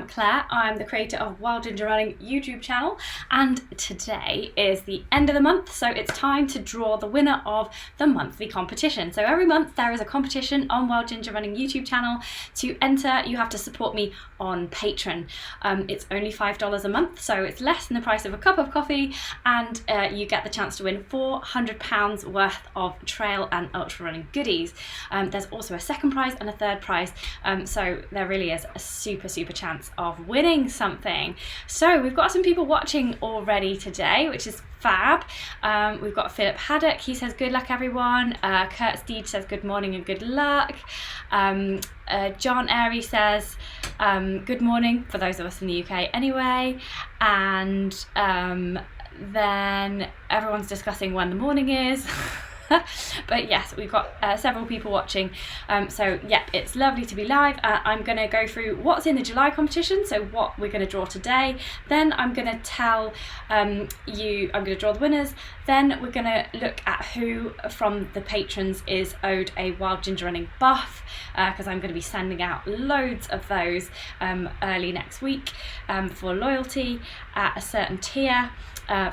am Claire. I'm the creator of Wild Ginger Running YouTube channel, and today is the end of the month, so it's time to draw the winner of the monthly competition. So every month there is a competition on Wild Ginger Running YouTube channel. To enter, you have to support me on Patron. It's only $5 a month, so it's less than the price of a cup of coffee, and you get the chance to win £400 worth of trail and ultra running goodies. There's also a second prize and a third prize, so there really is a super chance of winning something. So we've got some people watching already today, which is fab. We've got Philip Haddock, he says good luck everyone. Kurt Steed says good morning and good luck. John Airy says good morning for those of us in the UK anyway, and then everyone's discussing when the morning is. But yes, we've got several people watching, so yeah, it's lovely to be live. I'm going to go through what's in the July competition, so what we're going to draw today, then I'm going to tell I'm going to draw the winners, then we're going to look at who from the patrons is owed a Wild Ginger Running buff, because I'm going to be sending out loads of those early next week for loyalty at a certain tier.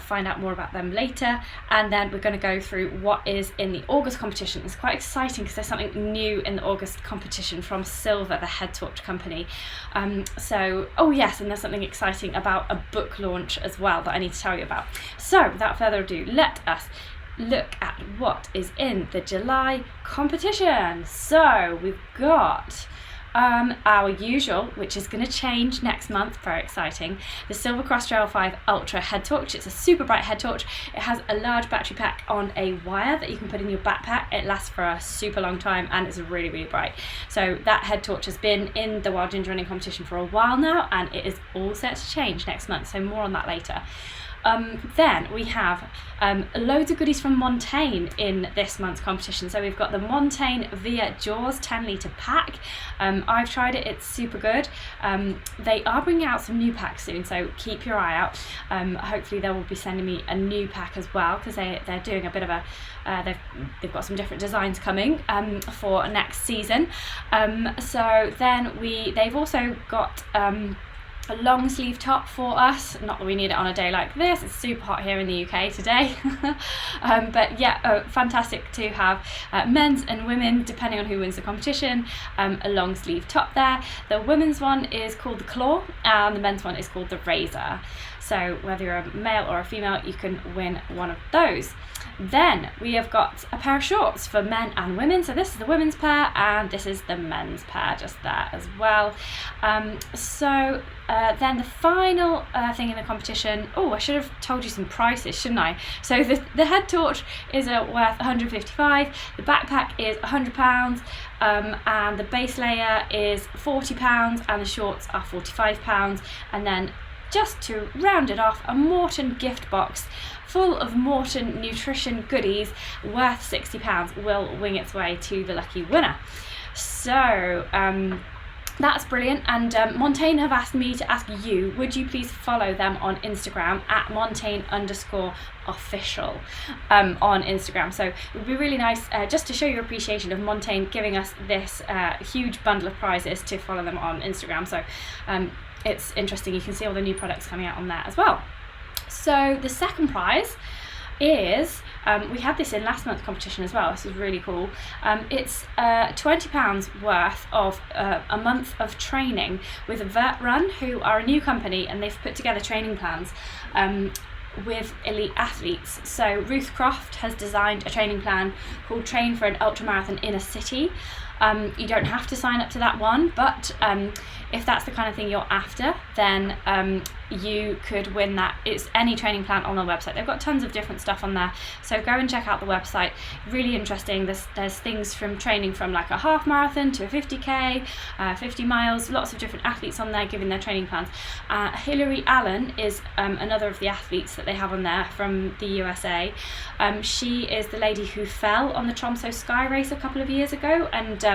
Find out more about them later, and then we're going to go through what is in the August competition. It's quite exciting because there's something new in the August competition from Silva, the head torch company. Oh yes, and there's something exciting about a book launch as well that I need to tell you about. So without further ado, let us look at what is in the July competition. So we've got our usual, which is going to change next month, very exciting, the Silva Cross Trail 5 Ultra head torch. It's a super bright head torch. It has a large battery pack on a wire that you can put in your backpack. It lasts for a super long time and it's really bright. So that head torch has been in the Wild Ginger Running competition for a while now, and it is all set to change next month, so more on that later. Then we have loads of goodies from Montane in this month's competition. So we've got the Montane Vert Jaws 10 litre pack. I've tried it, it's super good. They are bringing out some new packs soon, so keep your eye out. Hopefully they will be sending me a new pack as well, because they're doing a bit of a they've got some different designs coming for next season. So then they've also got a long sleeve top for us. Not that we need it on a day like this, it's super hot here in the UK today. But yeah, fantastic to have men's and women, depending on who wins the competition, a long sleeve top there. The women's one is called the Claw and the men's one is called the Razor. So whether you're a male or a female, you can win one of those. Then we have got a pair of shorts for men and women. So this is the women's pair and this is the men's pair, just there as well. Then the final thing in the competition, I should have told you some prices, shouldn't I? So the head torch is worth $155, the backpack is £100, and the base layer is £40, and the shorts are £45, and then just to round it off, a Maurten gift box full of Maurten nutrition goodies worth £60 will wing its way to the lucky winner. So that's brilliant, and Montane have asked me to ask you, would you please follow them on Instagram at Montane_official on Instagram. So it would be really nice just to show your appreciation of Montane giving us this huge bundle of prizes to follow them on Instagram. So it's interesting, you can see all the new products coming out on there as well. So the second prize is, we had this in last month's competition as well, this is really cool. It's £20 worth of a month of training with Vert Run, who are a new company, and they've put together training plans with elite athletes. So Ruth Croft has designed a training plan called Train for an Ultramarathon in a City. You don't have to sign up to that one, but if that's the kind of thing you're after, then you could win that. It's any training plan on their website. They've got tons of different stuff on there, so go and check out the website. Really interesting. There's things from training from like a half marathon to a 50k, 50 miles, lots of different athletes on there giving their training plans. Hilary Allen is another of the athletes that they have on there from the USA. She is the lady who fell on the Tromsø Sky Race a couple of years ago and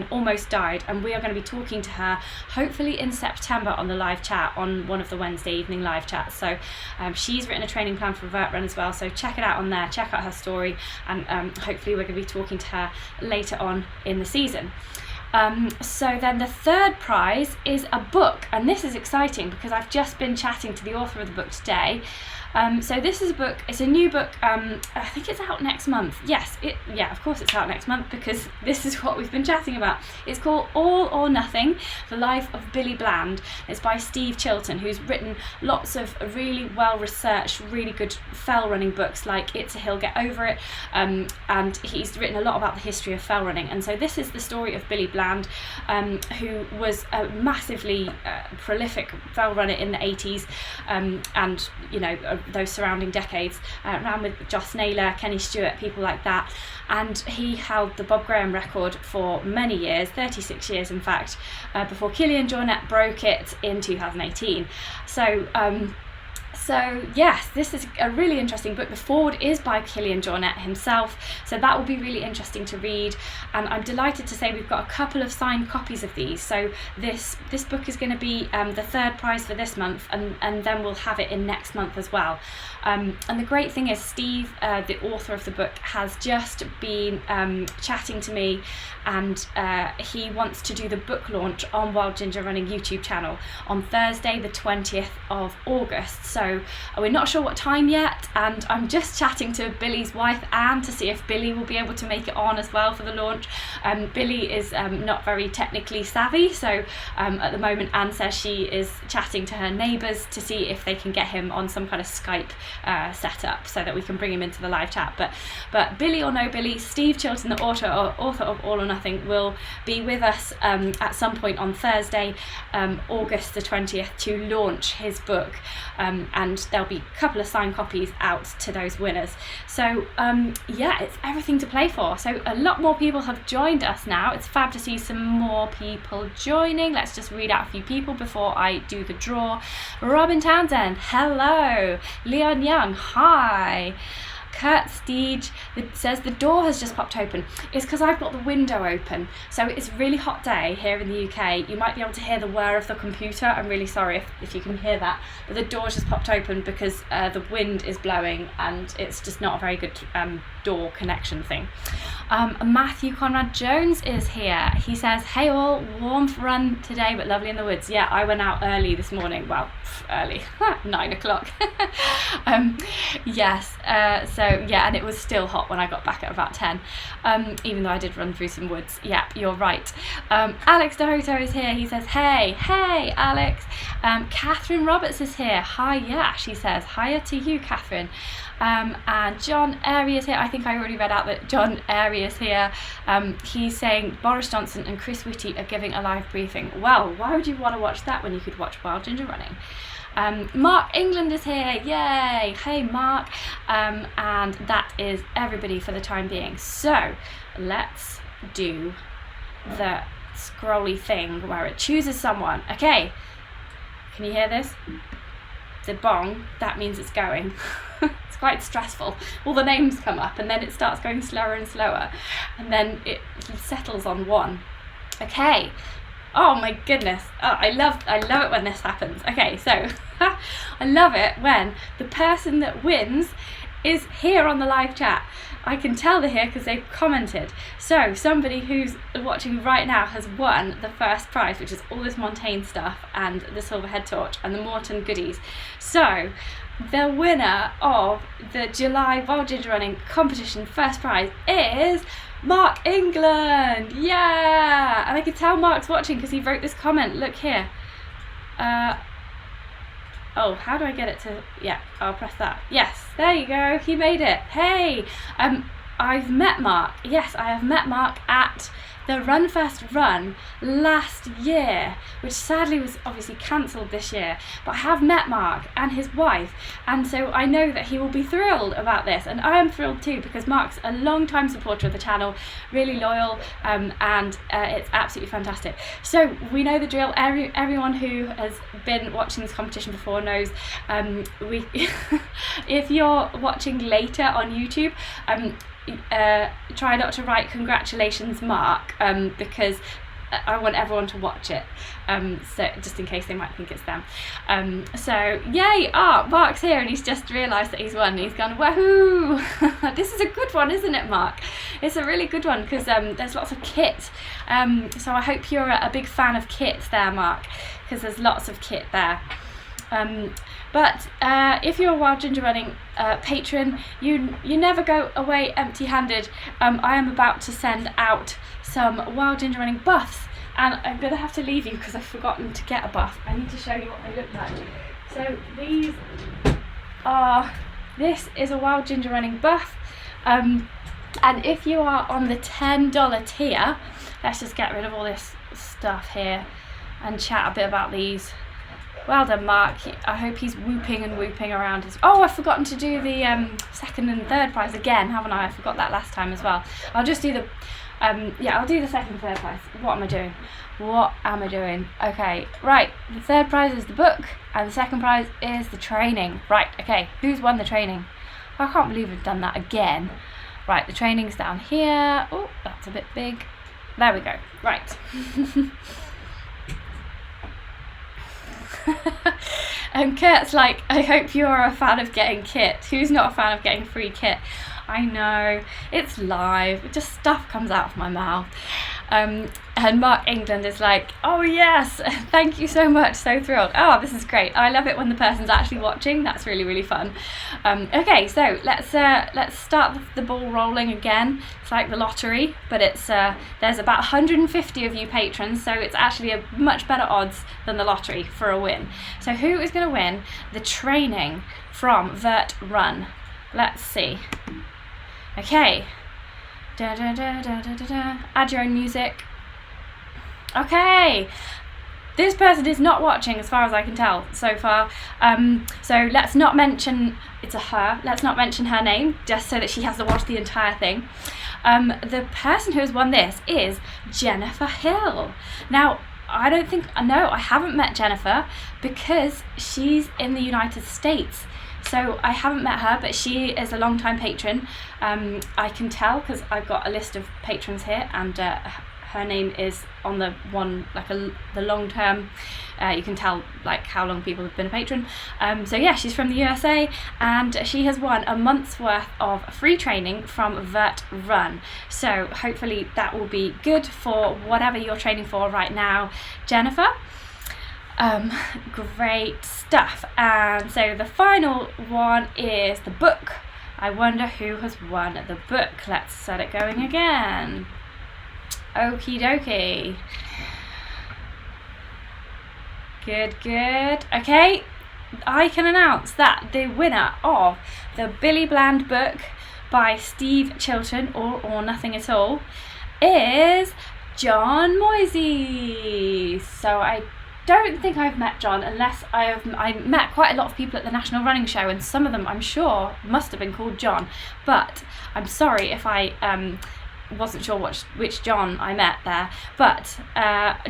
almost died, and we are going to be talking to her hopefully in September on the live chat, on one of the Wednesday evening live chats. So she's written a training plan for Vert Run as well, so check it out on there, check out her story, and hopefully we're going to be talking to her later on in the season. So then the third prize is a book, and this is exciting because I've just been chatting to the author of the book today. So this is a book, it's a new book, I think it's out next month. Yes, of course it's out next month because this is what we've been chatting about. It's called All or Nothing, The Life of Billy Bland. It's by Steve Chilton, who's written lots of really well-researched, really good fell running books like It's a Hill, Get Over It, and he's written a lot about the history of fell running. And so this is the story of Billy Bland, who was a massively prolific fell runner in the 80s, and, you know, those surrounding decades, ran with Joss Naylor, Kenny Stewart, people like that, and he held the Bob Graham record for many years, 36 years in fact, before Cillian Jornet broke it in 2018. So yes, this is a really interesting book. The foreword is by Cillian Jornet himself, so that will be really interesting to read. And I'm delighted to say we've got a couple of signed copies of these. So this book is going to be the third prize for this month, and then we'll have it in next month as well. And the great thing is Steve, the author of the book, has just been chatting to me, and he wants to do the book launch on Wild Ginger Running YouTube channel on Thursday the 20th of August. So we're not sure what time yet, and I'm just chatting to Billy's wife Anne to see if Billy will be able to make it on as well for the launch. Billy is not very technically savvy, so at the moment Anne says she is chatting to her neighbours to see if they can get him on some kind of Skype setup so that we can bring him into the live chat. But Billy or no Billy, Steve Chilton, the author of All or Nothing, will be with us at some point on Thursday, August the 20th, to launch his book, and there'll be a couple of signed copies out to those winners. So yeah, it's everything to play for. So a lot more people have joined us now. It's fab to see some more people joining. Let's just read out a few people before I do the draw. Robin Townsend, hello. Leon Young, hi. Kurt Steege says the door has just popped open. It's because I've got the window open, so it's a really hot day here in the UK. You might be able to hear the whir of the computer. I'm really sorry if you can hear that, but the door's just popped open because the wind is blowing and it's just not a very good door connection thing. Matthew Conrad Jones is here. He says, hey all, warm run today but lovely in the woods. Yeah, I went out early this morning. Well, early, 9 o'clock. Yes, so yeah, and it was still hot when I got back at about 10, even though I did run through some woods. Yeah, you're right. Alex Dohoto is here. He says, hey Alex. Catherine Roberts is here. Hi, yeah, she says, hiya to you, Catherine. And John Airy is here. I think I already read out that John Airy is here. He's saying Boris Johnson and Chris Whitty are giving a live briefing. Well, why would you want to watch that when you could watch Wild Ginger Running? Mark England is here, yay! Hey Mark, and that is everybody for the time being. So let's do the scrolly thing where it chooses someone. Okay, can you hear this? The bong, that means it's going. It's quite stressful. All the names come up and then it starts going slower and slower, and then it settles on one. Okay. Oh my goodness. Oh, I love it when this happens. Okay, so I love it when the person that wins is here on the live chat. I can tell they're here because they've commented. So somebody who's watching right now has won the first prize, which is all this Montane stuff and the silver head torch and the Maurten goodies. So the winner of the July Wild Ginger Running competition first prize is Mark England. Yeah, and I can tell Mark's watching because he wrote this comment. Look here. Oh, how do I get it to? Yeah, I'll press that. Yes, there you go. He made it. Hey, I've met Mark. Yes, I have met Mark at the Run First Run last year, which sadly was obviously cancelled this year, but I have met Mark and his wife, and so I know that he will be thrilled about this, and I am thrilled too because Mark's a long-time supporter of the channel, really loyal, and it's absolutely fantastic. So we know the drill. Everyone who has been watching this competition before knows if you're watching later on YouTube, try not to write congratulations Mark, because I want everyone to watch it, so just in case they might think it's them. So yay! Mark's here and he's just realised that he's won. He's gone, wahoo! This is a good one, isn't it, Mark? It's a really good one because there's lots of kit. So I hope you're a big fan of kit there, Mark, because there's lots of kit there. But if you're a Wild Ginger Running patron, you never go away empty-handed. I am about to send out some Wild Ginger Running buffs, and I'm going to have to leave you because I've forgotten to get a buff. I need to show you what they look like. So this is a Wild Ginger Running buff, and if you are on the $10 tier, let's just get rid of all this stuff here and chat a bit about these. Well done, Mark. I hope he's whooping and whooping around his... Oh, I've forgotten to do the second and third prize again, haven't I? I forgot that last time as well. I'll just do the... I'll do the second and third prize. What am I doing? Okay, right. The third prize is the book, and the second prize is the training. Right, okay. Who's won the training? I can't believe we've done that again. Right, the training's down here. Oh, that's a bit big. There we go. Right. And Kurt's like, I hope you're a fan of getting kit. Who's not a fan of getting free kit? I know, it's live, just stuff comes out of my mouth. And Mark England is like, oh yes, thank you so much, so thrilled. Oh, this is great. I love it when the person's actually watching. That's really, really fun. Okay, so let's start the ball rolling again. It's like the lottery, but it's there's about 150 of you patrons, so it's actually a much better odds than the lottery for a win. So who is going to win the training from Vert Run? Let's see. Okay. Add your own music. Okay. This person is not watching as far as I can tell so far. So let's not mention it's a her. Let's not mention her name just so that she has to watch the entire thing. The person who has won this is Jennifer Hill. Now, I haven't met Jennifer because she's in the United States. So I haven't met her, but she is a long-time patron. I can tell because I've got a list of patrons here, and her name is on the one, like the long-term. You can tell like how long people have been a patron. So yeah, she's from the USA, and she has won a month's worth of free training from Vert Run. So hopefully that will be good for whatever you're training for right now, Jennifer. Great stuff. And so the final one is the book. I wonder who has won the book. Let's set it going again. Okie dokie. Good. Okay, I can announce that the winner of the Billy Bland book by Steve Chilton, or Nothing at All, is John Moisey. So I don't think I've met John, unless I met quite a lot of people at the National Running Show, and some of them I'm sure must have been called John, but I'm sorry if I wasn't sure which John I met there. But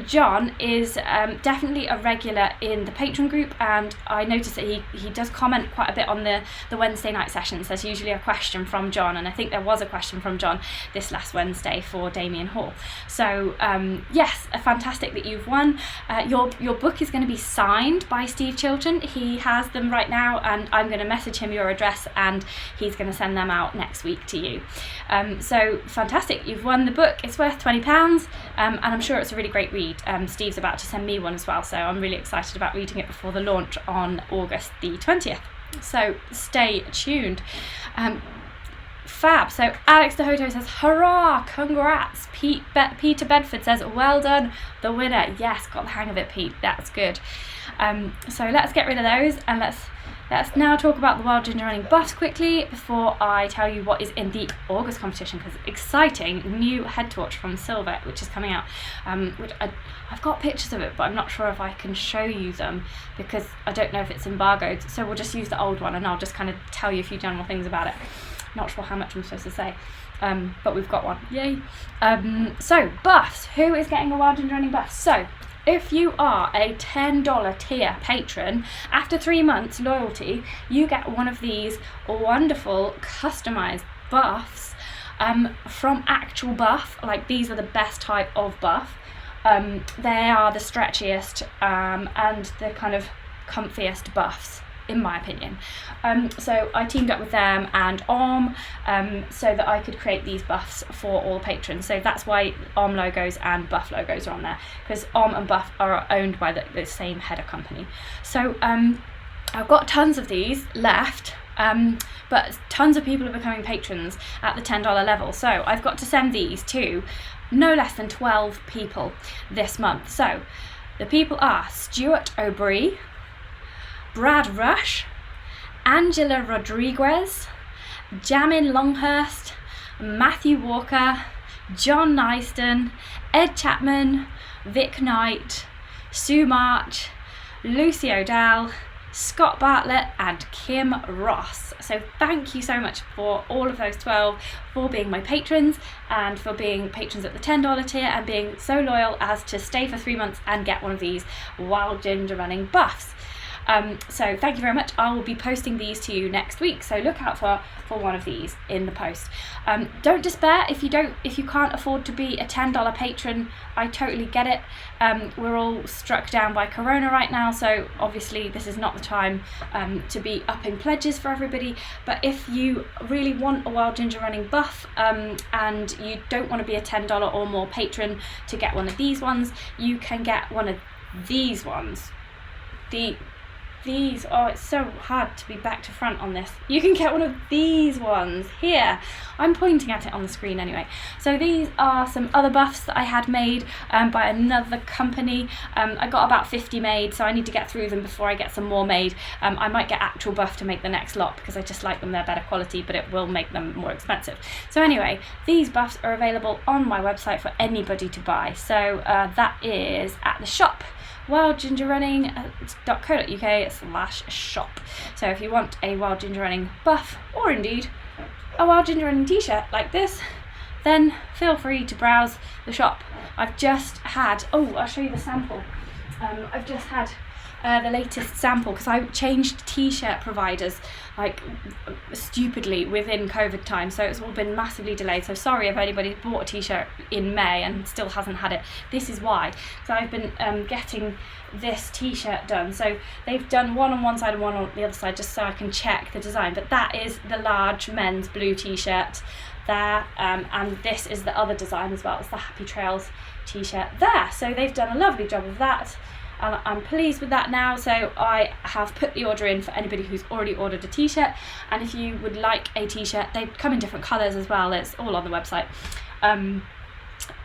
John is definitely a regular in the Patron group, and I noticed that he does comment quite a bit on the Wednesday night sessions. There's usually a question from John, and I think there was a question from John this last Wednesday for Damien Hall. So yes, fantastic that you've won. Your book is going to be signed by Steve Chilton. He has them right now, and I'm going to message him your address, and he's going to send them out next week to you. So fantastic. You've won the book. It's worth £20, and I'm sure it's a really great read. Steve's about to send me one as well, so I'm really excited about reading it before the launch on August the 20th. So stay tuned. Fab. So Alex DeHoto says, hurrah, congrats. Peter Bedford says, well done, the winner. Yes, got the hang of it, Pete. That's good. So let's get rid of those, and let's now talk about the Wild Ginger Running buffs quickly before I tell you what is in the August competition, because exciting new head torch from Silva, which is coming out, which I've got pictures of it, but I'm not sure if I can show you them because I don't know if it's embargoed, so we'll just use the old one and I'll just kind of tell you a few general things about it. Not sure how much I'm supposed to say, but we've got one. Yay. So buffs, who is getting a Wild Ginger Running buff? So if you are a $10 tier patron, after 3 months loyalty, you get one of these wonderful customized buffs from Actual Buff. Like, these are the best type of buff. They are the stretchiest and the kind of comfiest buffs, in my opinion. So I teamed up with them and Om so that I could create these buffs for all patrons. So that's why Om logos and Buff logos are on there, because Om and Buff are owned by the same header company. So I've got tons of these left, but tons of people are becoming patrons at the $10 level. So I've got to send these to no less than 12 people this month. So the people are Stuart O'Brien, Brad Rush, Angela Rodriguez, Jamin Longhurst, Matthew Walker, John Nyston, Ed Chapman, Vic Knight, Sue March, Lucy O'Dell, Scott Bartlett and Kim Ross. So thank you so much for all of those 12 for being my patrons and for being patrons at the $10 tier and being so loyal as to stay for 3 months and get one of these Wild Ginger Running buffs. So thank you very much. I will be posting these to you next week, so look out for one of these in the post. Don't despair if you can't afford to be a $10 patron. I totally get it. We're all struck down by Corona right now, so obviously this is not the time to be upping pledges for everybody. But if you really want a Wild Ginger Running buff and you don't want to be a $10 or more patron to get one of these ones, you can get one of these ones. These, oh, it's so hard to be back to front on this. You can get one of these ones here. I'm pointing at it on the screen anyway. So these are some other buffs that I had made by another company. I got about 50 made, so I need to get through them before I get some more made. I might get actual buff to make the next lot because I just like them, they're better quality, but it will make them more expensive. So anyway, these buffs are available on my website for anybody to buy. So that is at the shop, wildgingerrunning.co.uk/shop. So if you want a Wild Ginger Running buff, or indeed a Wild Ginger Running t-shirt like this, then feel free to browse the shop. I've just had, I'll show you the sample. I've just had the latest sample because I changed t-shirt providers like stupidly within COVID time, so it's all been massively delayed. So sorry if anybody bought a t-shirt in May and still hasn't had it. This is why. So I've been getting this t-shirt done. So they've done one on one side and one on the other side just so I can check the design. But that is the large men's blue t-shirt there, and this is the other design as well. It's the Happy Trails t-shirt there. So they've done a lovely job of that. I'm pleased with that now, so I have put the order in for anybody who's already ordered a t-shirt. And if you would like a t-shirt, they come in different colours as well. It's all on the website.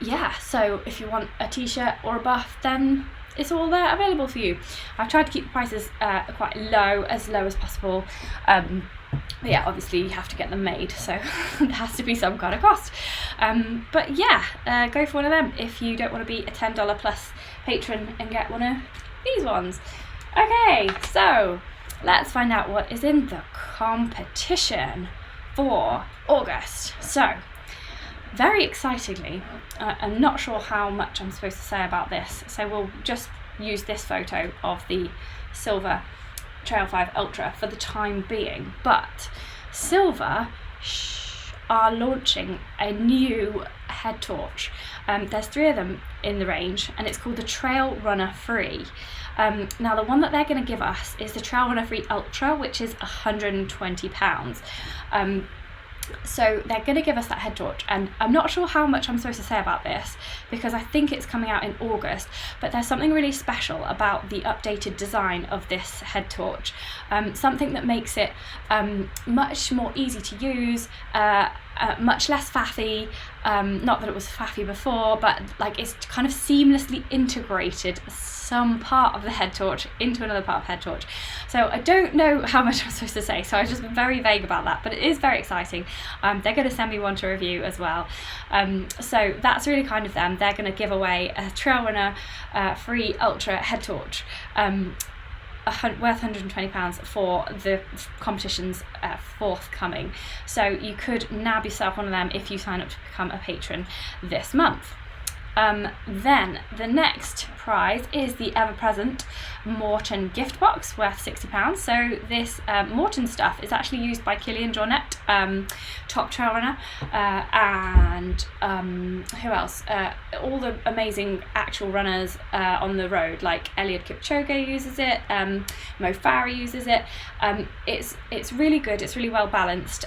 Yeah, so if you want a t-shirt or a buff, then it's all there available for you. I've tried to keep the prices quite low as possible. But yeah, obviously you have to get them made, so there has to be some kind of cost. But yeah, go for one of them if you don't want to be a $10 plus patron and get one of these ones. Okay, so let's find out what is in the competition for August. So, very excitingly, I'm not sure how much I'm supposed to say about this, so we'll just use this photo of the Silva Trail 5 Ultra for the time being. But Silva are launching a new head torch. There's 3 of them in the range, and it's called the Trail Runner Free. Now the one that they're going to give us is the Trail Runner Free Ultra, which is £120. So they're going to give us that head torch, and I'm not sure how much I'm supposed to say about this because I think it's coming out in August, but there's something really special about the updated design of this head torch, something that makes it much more easy to use, much less faffy. Not that it was faffy before, but like it's kind of seamlessly integrated some part of the head torch into another part of head torch. So I don't know how much I'm supposed to say, so I've just been very vague about that, but it is very exciting. They're going to send me one to review as well. So that's really kind of them. They're going to give away a Trail Runner Free Ultra head torch, worth £120 for the competition's forthcoming. So you could nab yourself one of them if you sign up to become a patron this month. Then the next prize is the ever-present Maurten gift box worth £60. So this Maurten stuff is actually used by Kilian Jornet, top trail runner, and who else? All the amazing actual runners on the road, like Eliud Kipchoge uses it, Mo Farah uses it. It's really good. It's really well balanced.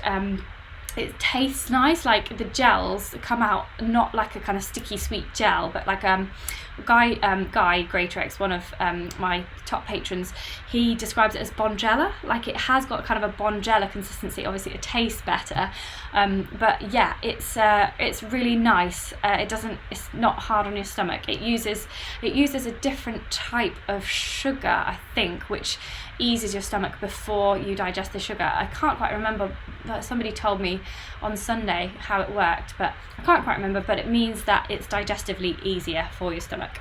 It tastes nice, like the gels come out not like a kind of sticky sweet gel, but like Guy Greatrix, one of my top patrons, he describes it as Bonjela. Like it has got kind of a Bonjela consistency. Obviously it tastes better, but yeah, it's really nice. It's not hard on your stomach. It uses a different type of sugar, I think, which eases your stomach before you digest the sugar. I can't quite remember, but somebody told me on Sunday how it worked, but I can't quite remember, but it means that it's digestively easier for your stomach.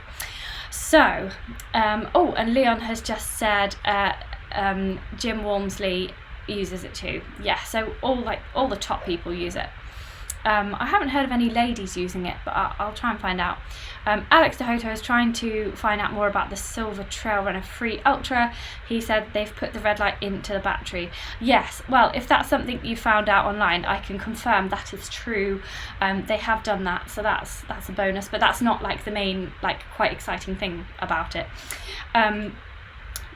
So, and Leon has just said Jim Walmsley uses it too. Yeah, so all the top people use it. I haven't heard of any ladies using it, but I'll try and find out. Alex DeHoto is trying to find out more about the Silva Trail Runner Free Ultra. He said they've put the red light into the battery. Yes, well, if that's something you found out online, I can confirm that is true. They have done that, so that's a bonus, but that's not like the main, like, quite exciting thing about it. So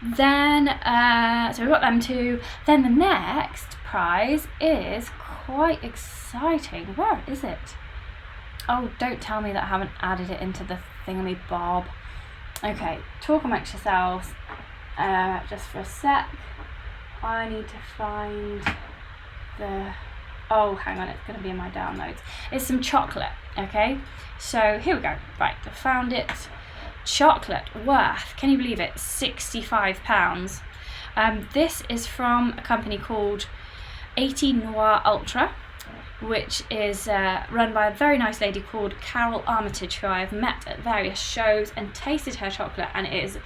we've got them two. Then the next prize is quite exciting. Where is it? Oh, don't tell me that I haven't added it into the thingamy bob. Okay, talk amongst yourselves. Just for a sec. I need to find the... Oh, hang on, it's going to be in my downloads. It's some chocolate, okay? So here we go. Right, I found it. Chocolate worth, can you believe it, £65. This is from a company called Noir Ultra, which is run by a very nice lady called Carol Armitage, who I have met at various shows and tasted her chocolate, and it is,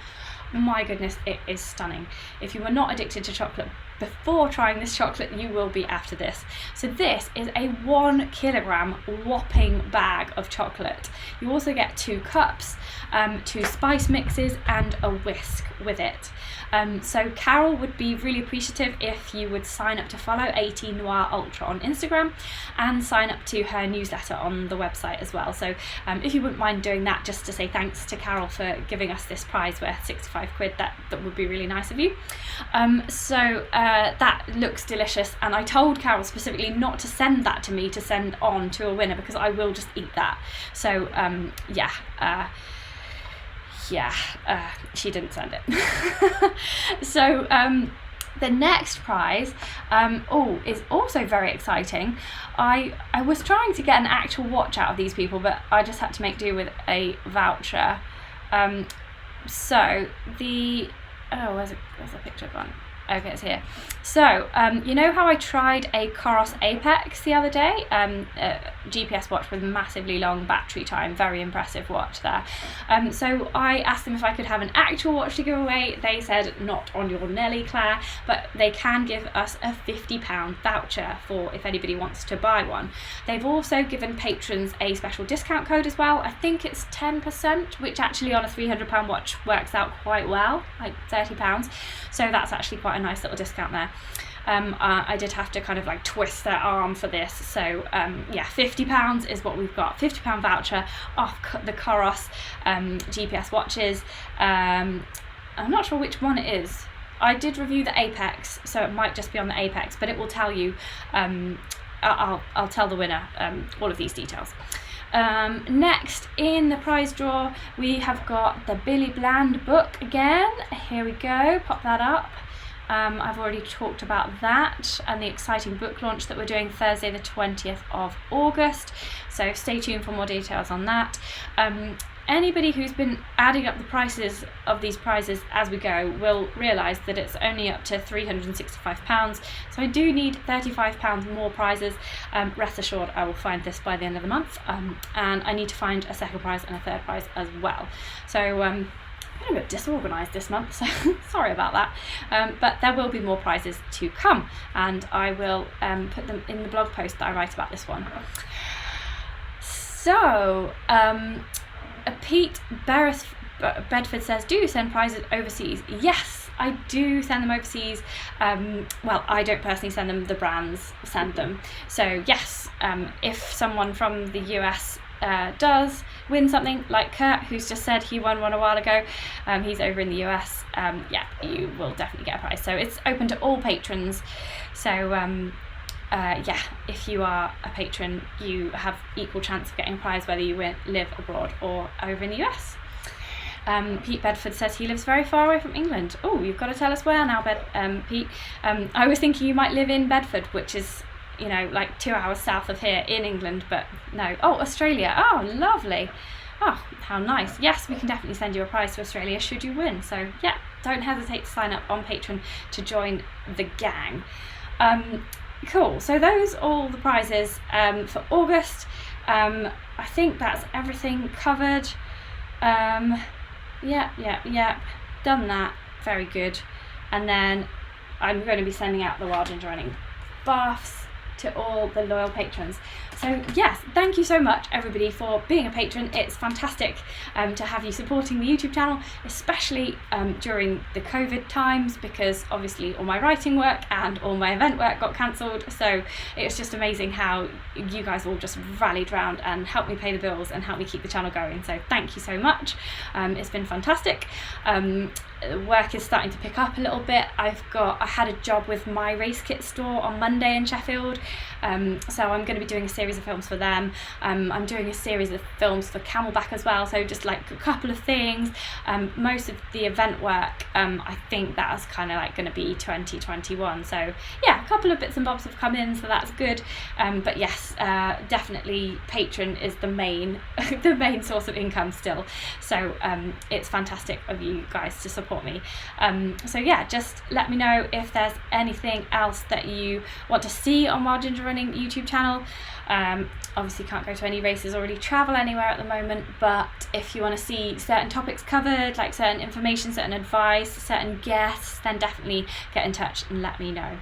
my goodness, it is stunning. If you were not addicted to chocolate before trying this chocolate, you will be after this. So this is a 1 kilogram whopping bag of chocolate. You also get 2 cups, 2 spice mixes and a whisk with it. So Carol would be really appreciative if you would sign up to follow Noir Ultra on Instagram and sign up to her newsletter on the website as well. So if you wouldn't mind doing that, just to say thanks to Carol for giving us this prize worth £65, that would be really nice of you. That looks delicious, and I told Carol specifically not to send that to me, to send on to a winner, because I will just eat that. So she didn't send it. So the next prize is also very exciting. I was trying to get an actual watch out of these people, but I just had to make do with a voucher. So the where's the picture gone? Okay, it's here. So, you know how I tried a Coros Apex the other day? A GPS watch with massively long battery time, very impressive watch there. So I asked them if I could have an actual watch to give away. They said not on your Nelly, Claire, but they can give us a £50 voucher for if anybody wants to buy one. They've also given patrons a special discount code as well. I think it's 10%, which actually on a £300 watch works out quite well, like £30. So that's actually quite a nice little discount there. I did have to kind of like twist their arm for this, so yeah, £50 is what we've got. £50 voucher off the Coros GPS watches. I'm not sure which one it is. I did review the Apex, so it might just be on the Apex, but it will tell you. I'll tell the winner all of these details. Next in the prize draw, we have got the Billy Bland book again. Here we go, pop that up. I've already talked about that and the exciting book launch that we're doing Thursday the 20th of August, so stay tuned for more details on that. Anybody who's been adding up the prices of these prizes as we go will realise that it's only up to £365, so I do need £35 more prizes. Rest assured I will find this by the end of the month, and I need to find a second prize and a third prize as well. So I'm a bit disorganised this month, so sorry about that, but there will be more prizes to come, and I will put them in the blog post that I write about this one. So Pete Bedford says, do you send prizes overseas? Yes, I do send them overseas. Well, I don't personally send them, the brands send them. So yes, if someone from the US does win something, like Kurt, who's just said he won one a while ago, he's over in the US, yeah, you will definitely get a prize. So it's open to all patrons. So yeah, if you are a patron, you have equal chance of getting a prize whether you live abroad or over in the US. Pete Bedford says he lives very far away from England. Oh, you've got to tell us where now, Pete. I was thinking you might live in Bedford, which is, you know, like 2 hours south of here in England, but no. Oh, Australia. Oh, lovely. Oh, how nice. Yes, we can definitely send you a prize to Australia should you win. So yeah, don't hesitate to sign up on Patreon to join the gang. Cool, so those are all the prizes for August. I think that's everything covered. Yeah, done that, very good. And then I'm going to be sending out the Wild Ginger Running baths to all the loyal patrons. So yes, thank you so much everybody for being a patron. It's fantastic to have you supporting the YouTube channel, especially during the COVID times, because obviously all my writing work and all my event work got cancelled. So it's just amazing how you guys all just rallied round and helped me pay the bills and helped me keep the channel going. So thank you so much. It's been fantastic. Work is starting to pick up a little bit. I had a job with My Race Kit store on Monday in Sheffield, so I'm going to be doing a series of films for them. I'm doing a series of films for Camelback as well, so just like a couple of things. Most of the event work, I think that's kind of like going to be 2021, so yeah, a couple of bits and bobs have come in, so that's good. But yes, definitely Patreon is the main the main source of income still, so it's fantastic of you guys to support me. So yeah, just let me know if there's anything else that you want to see on Wild Ginger Running YouTube channel. Obviously can't go to any races or really travel anywhere at the moment, but if you want to see certain topics covered, like certain information, certain advice, certain guests, then definitely get in touch and let me know.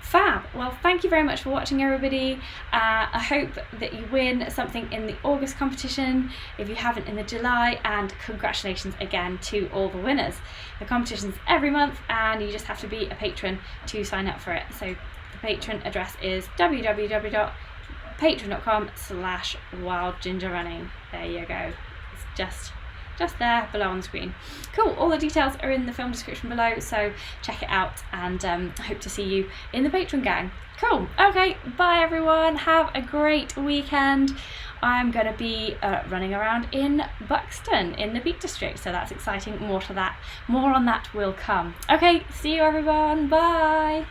Fab. Well, thank you very much for watching, everybody. I hope that you win something in the August competition if you haven't in the July, and congratulations again to all the winners. The competition's every month and you just have to be a patron to sign up for it. So the patron address is www.patreon.com/wildgingerrunning. There you go. It's just there below on the screen. Cool, all the details are in the film description below, so check it out, and I hope to see you in the Patreon gang. Cool, okay, bye everyone, have a great weekend. I'm going to be running around in Buxton in the Peak District, so that's exciting. More on that will come. Okay, see you everyone, bye.